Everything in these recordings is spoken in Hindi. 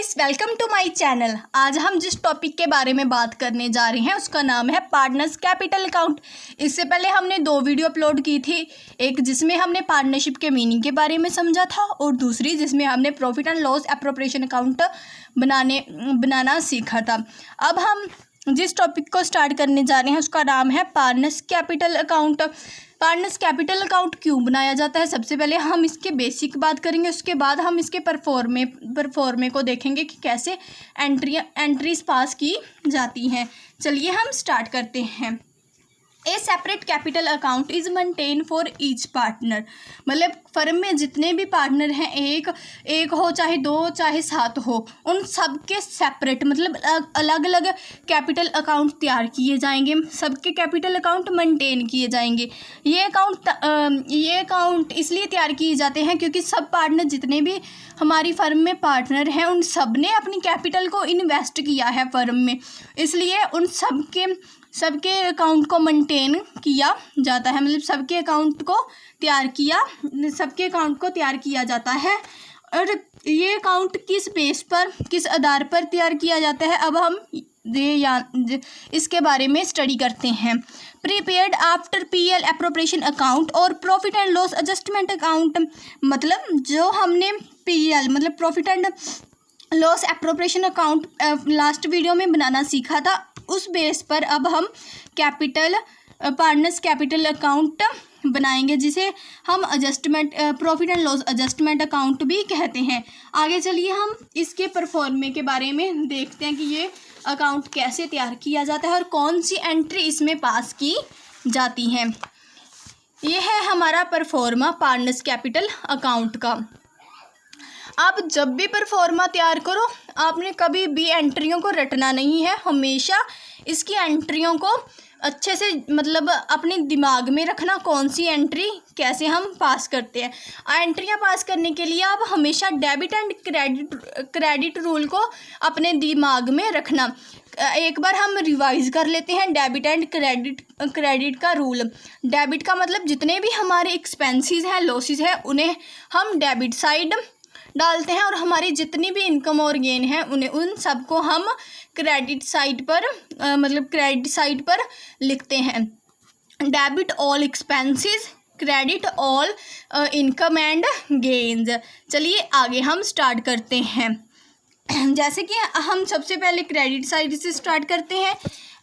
Guys, welcome to my channel. आज हम जिस टॉपिक के बारे में बात करने जा रहे हैं उसका नाम है पार्टनर्स कैपिटल अकाउंट। इससे पहले हमने 2 वीडियो अपलोड की थी, एक जिसमें हमने पार्टनरशिप के मीनिंग के बारे में समझा था और दूसरी जिसमें हमने profit and loss appropriation account बनाना सीखा था। अब हम जिस टॉपिक को स्टार्ट करने जा रहे हैं उसका नाम है partners capital account. Partners capital account क्यों बनाया जाता है, सबसे पहले हम इसके बेसिक बात करेंगे, उसके बाद हम इसके परफॉर्मे को देखेंगे कि कैसे एंट्रीज पास की जाती हैं। चलिए हम स्टार्ट करते हैं। ए separate capital account is maintain for each partner. मतलब फर्म में जितने भी पार्टनर हैं, एक हो चाहे 2 चाहे 7 हो, उन सब के सेपरेट मतलब अलग अलग कैपिटल अकाउंट तैयार किए जाएंगे, सबके कैपिटल अकाउंट मेंटेन किए जाएंगे। ये अकाउंट इसलिए तैयार किए जाते हैं क्योंकि सब पार्टनर जितने भी हमारी फर्म में पार्टनर हैं उन सब ने अपनी कैपिटल को इन्वेस्ट किया है फर्म में, इसलिए उन सबके अकाउंट को मेंटेन किया जाता है। मतलब सबके अकाउंट को तैयार किया जाता है। और ये अकाउंट किस बेस पर, किस आधार पर तैयार किया जाता है, अब हम इसके बारे में स्टडी करते हैं। Prepared after PL appropriation account और profit and loss adjustment account. मतलब जो हमने पीएल मतलब profit and loss appropriation account last video में बनाना सीखा था, उस बेस पर अब हम पार्टनर्स कैपिटल अकाउंट बनाएंगे, जिसे हम profit and loss adjustment account भी कहते हैं। आगे चलिए हम इसके परफॉर्मे के बारे में देखते हैं कि ये अकाउंट कैसे तैयार किया जाता है और कौन सी एंट्री इसमें पास की जाती है। ये है हमारा परफॉर्मा पार्टनर्स कैपिटल अकाउंट का। आप जब भी परफॉर्मा तैयार करो, आपने कभी भी एंट्रियों को रटना नहीं है, हमेशा इसकी एंट्रियों को अच्छे से मतलब अपने दिमाग में रखना, कौन सी एंट्री कैसे हम पास करते हैं। एंट्रियां पास करने के लिए आप हमेशा डेबिट एंड क्रेडिट रूल को अपने दिमाग में रखना। एक बार हम रिवाइज कर लेते हैं डेबिट एंड क्रेडिट का रूल। डेबिट का मतलब जितने भी हमारे एक्सपेंसेस हैं, लॉसेस हैं, उन्हें हम डेबिट साइड डालते हैं और हमारी जितनी भी इनकम और गेन है उन सबको हम क्रेडिट साइड पर लिखते हैं। Debit all expenses, credit all income and gains. चलिए आगे हम स्टार्ट करते हैं। जैसे कि हम सबसे पहले क्रेडिट साइड से स्टार्ट करते हैं।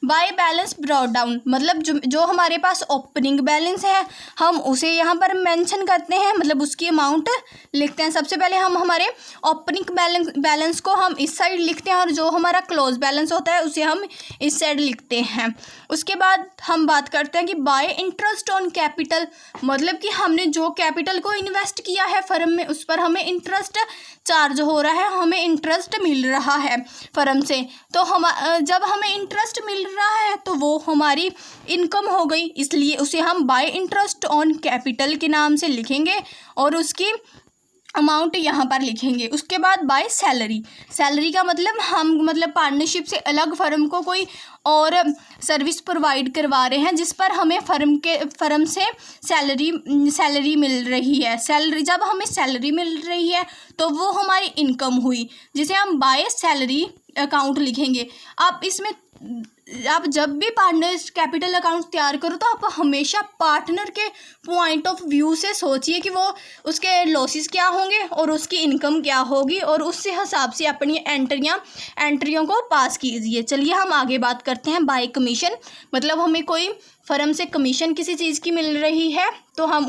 बाय बैलेंस ब्रॉट डाउन, मतलब जो हमारे पास ओपनिंग बैलेंस है हम उसे यहाँ पर मेंशन करते हैं, मतलब उसकी अमाउंट लिखते हैं। सबसे पहले हम हमारे ओपनिंग बैलेंस को हम इस साइड लिखते हैं और जो हमारा क्लोज बैलेंस होता है उसे हम इस साइड लिखते हैं। उसके बाद हम बात करते हैं कि बाय इंटरेस्ट ऑन कैपिटल, मतलब कि हमने जो कैपिटल को इन्वेस्ट किया है फर्म में उस पर हमें इंटरेस्ट चार्ज हो रहा है, हमें इंटरेस्ट मिल रहा है फर्म से। तो जब हमें इंटरेस्ट मिल रहा है तो वो हमारी इनकम हो गई, इसलिए उसे हम बाय इंटरेस्ट ऑन कैपिटल के नाम से लिखेंगे और उसकी अमाउंट यहाँ पर लिखेंगे। उसके बाद बाय सैलरी का मतलब हम पार्टनरशिप से अलग फर्म को कोई और सर्विस प्रोवाइड करवा रहे हैं जिस पर हमें फर्म से सैलरी मिल रही है। जब हमें सैलरी मिल रही है तो वो हमारी इनकम हुई, जिसे हम बाय सैलरी अकाउंट लिखेंगे। आप जब भी पार्टनर्स कैपिटल अकाउंट तैयार करो तो आप हमेशा पार्टनर के पॉइंट ऑफ व्यू से सोचिए कि वो उसके लॉसेस क्या होंगे और उसकी इनकम क्या होगी और उससे हिसाब से अपनी एंट्रियों को पास कीजिए। चलिए हम आगे बात करते हैं बाय कमीशन। मतलब हमें कोई फर्म से कमीशन किसी चीज़ की मिल रही है तो हम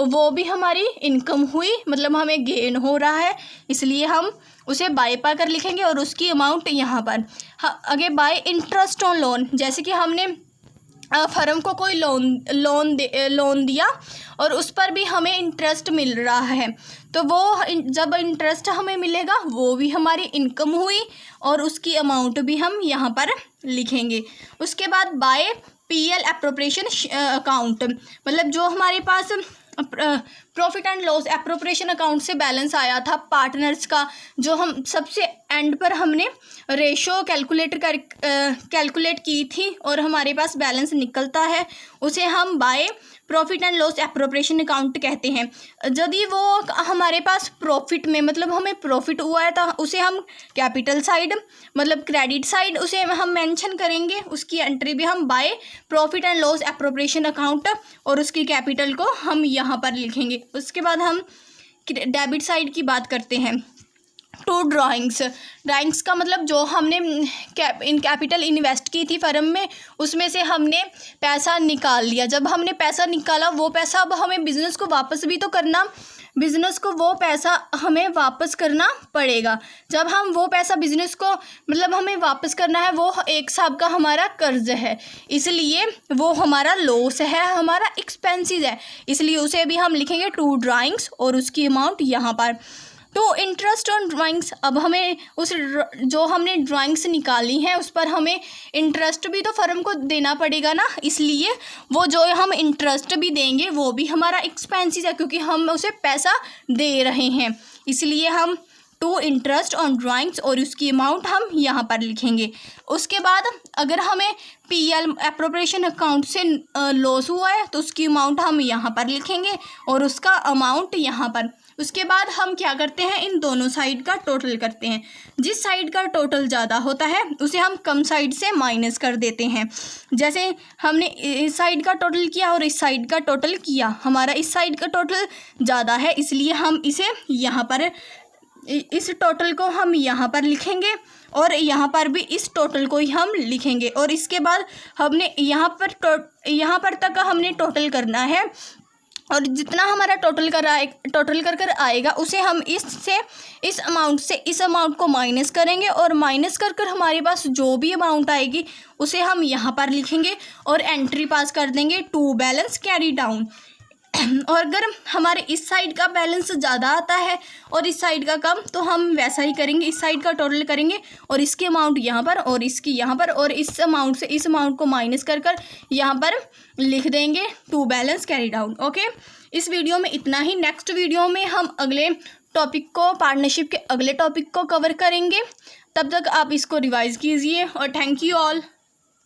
वो भी हमारी इनकम हुई, मतलब हमें गेन हो रहा है, इसलिए हम उसे बाय पाकर लिखेंगे और उसकी अमाउंट यहाँ पर। आगे बाय इंटरेस्ट ऑन लोन, जैसे कि हमने फर्म को कोई लोन दिया और उस पर भी हमें इंटरेस्ट मिल रहा है, तो वो जब इंटरेस्ट हमें मिलेगा वो भी हमारी इनकम हुई और उसकी अमाउंट भी हम यहाँ पर लिखेंगे। उसके बाद बाय पीएल एप्रोप्रिएशन अकाउंट, मतलब जो हमारे पास profit and loss appropriation account से बैलेंस आया था पार्टनर्स का, जो हम सबसे एंड पर हमने रेशो कैलकुलेट की थी और हमारे पास बैलेंस निकलता है, उसे हम by profit and loss appropriation account कहते हैं। यदि वो हमारे पास प्रॉफिट में मतलब हमें प्रॉफिट हुआ है तो उसे हम कैपिटल साइड मतलब क्रेडिट साइड उसे हम मेंशन करेंगे, उसकी एंट्री भी हम by profit and loss appropriation account और उसकी कैपिटल को हम यहाँ पर लिखेंगे। उसके बाद हम डेबिट साइड की बात करते हैं। टू ड्राइंग्स का मतलब जो हमने कैपिटल इन्वेस्ट की थी फर्म में, उसमें से हमने पैसा निकाल लिया। जब हमने पैसा निकाला वो पैसा अब हमें बिज़नेस को वापस भी तो करना, बिज़नेस को वो पैसा हमें वापस करना पड़ेगा। जब हम वो पैसा बिज़नेस को मतलब हमें वापस करना है, वो एक हिसाब का हमारा कर्ज है, इसलिए वो हमारा लॉस है, हमारा एक्सपेंसेस है, इसलिए उसे भी हम लिखेंगे टू ड्राइंग्स और उसकी अमाउंट यहाँ पर। तो इंटरेस्ट ऑन ड्राइंग्स, अब हमें उस जो हमने ड्राइंग्स निकाली हैं उस पर हमें इंटरेस्ट भी तो फर्म को देना पड़ेगा ना, इसलिए वो जो हम इंटरेस्ट भी देंगे वो भी हमारा एक्सपेंसेस है, क्योंकि हम उसे पैसा दे रहे हैं, इसलिए हम टू इंटरेस्ट ऑन ड्राइंग्स और उसकी अमाउंट हम यहाँ पर लिखेंगे। उसके बाद अगर हमें पीएल एप्रोप्रिएशन अकाउंट से लॉस हुआ है तो उसकी अमाउंट हम यहाँ पर लिखेंगे और उसका अमाउंट यहाँ पर। उसके बाद हम क्या करते हैं, इन दोनों साइड का टोटल करते हैं। जिस साइड का टोटल ज़्यादा होता है उसे हम कम साइड से माइनस कर देते हैं। जैसे हमने इस साइड का टोटल किया और इस साइड का टोटल किया, हमारा इस साइड का टोटल ज़्यादा है, इसलिए हम इसे यहाँ पर इस टोटल को हम यहाँ पर लिखेंगे और यहाँ पर भी इस टोटल को ही हम लिखेंगे। और इसके बाद हमने यहाँ पर तक हमने टोटल करना है और जितना हमारा टोटल कर आएगा उसे हम इस अमाउंट से इस अमाउंट को माइनस करेंगे और माइनस कर हमारे पास जो भी अमाउंट आएगी उसे हम यहाँ पर लिखेंगे और एंट्री पास कर देंगे टू बैलेंस कैरी डाउन। और अगर हमारे इस साइड का बैलेंस ज़्यादा आता है और इस साइड का कम, तो हम वैसा ही करेंगे, इस साइड का टोटल करेंगे और इसकी अमाउंट यहाँ पर और इसकी यहाँ पर और इस अमाउंट से इस अमाउंट को माइनस कर यहाँ पर लिख देंगे to balance carry down. Okay, इस वीडियो में इतना ही। नेक्स्ट वीडियो में हम अगले टॉपिक को, पार्टनरशिप के अगले टॉपिक को कवर करेंगे। तब तक आप इसको रिवाइज़ कीजिए और थैंक यू ऑल।